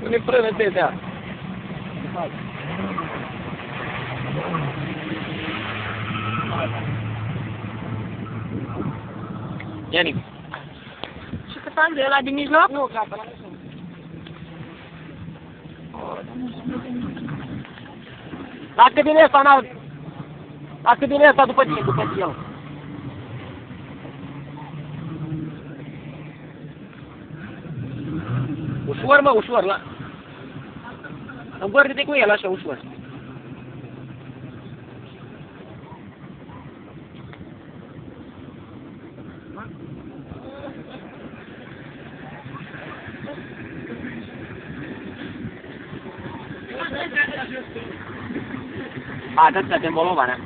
Pune frână de dea. Ianic. Și cât am de ăla din mijloc? Nu, gata, la Dacă din ăsta n-au... Dacă din ăsta după tine, după el. Ușor, mă, ușor, la... Învârte-te cu el, așa, ușor. Atât să te îmbolovarea.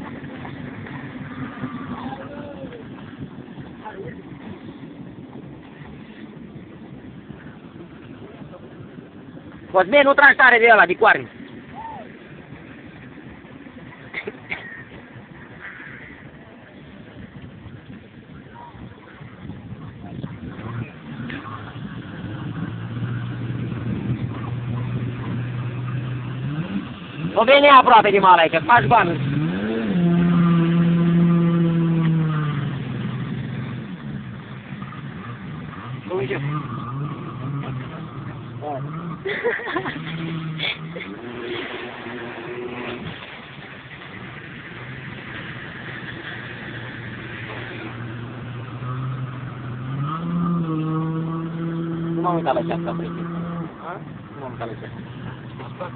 Cosmin, nu tragi tare de ăla, de coarne. Nu veni aproape de mal aici, faci bani. Nu uite. Nu m-am uitat la ceasta, prieten. Nu m-am uitat la ceasta.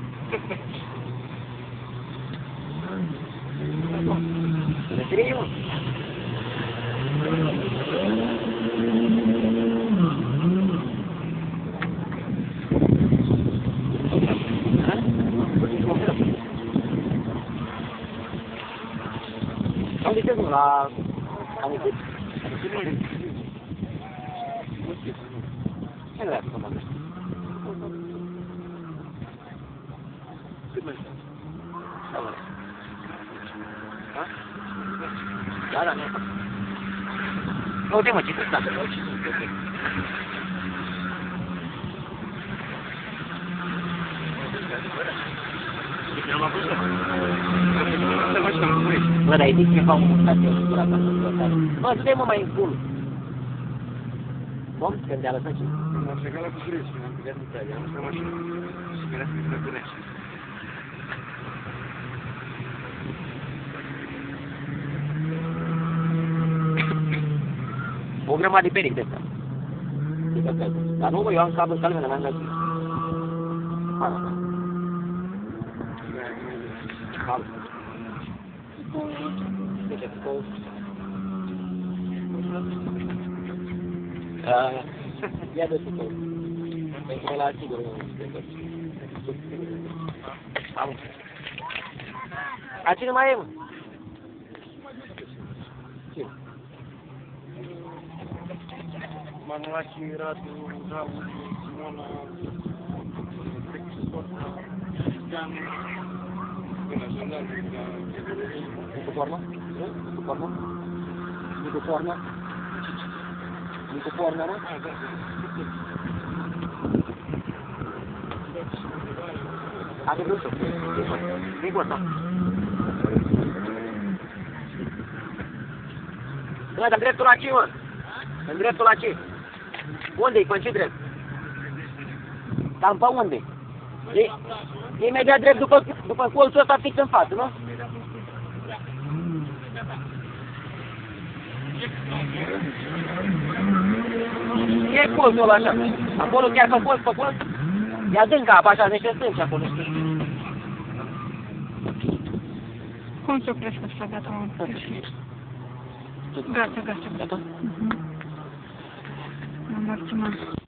Seriu? Am de ce nu la... Am de ce? Ce nu le-ați comandat? Cât mai stă? Da, mă. Da? Da, da, nu. Uite, mă, ce trebuie să faci? Bă, dar e zic ceva un mustație, bă, du-te mă mai în cul. Bom, când te-a lăsat ce? M-am plecat la București, mi-am plecat în Italia, am lăsat mașina și mi-a lăsat la București. O grămadă de peric de asta. Dar nu, bă, eu am cablu calmele, n-am dat și. Asta. Cablu. Deci, cu... Ia de sus. Pentru că la sigur nu am. A cine mai e, mă? Cine? Manulache, Radu, Raul, Simona, Dan, Cu formă? Cu formă? Cu formă? Cu formă, nu? Ade brusă. E gata. Bă, dar dreptul la ce, mă? În dreptul la ce? Unde-i? Pe ce drept? Cam pe unde? E imediat drept după colțul ăsta fix în față, nu? E colțul ăla așa. Acolo chiar pe colț. E adâncă apa așa, niște stânci acolo. Cum se oprește asta? Gata, mă. Gata. Gata? M-am marținat.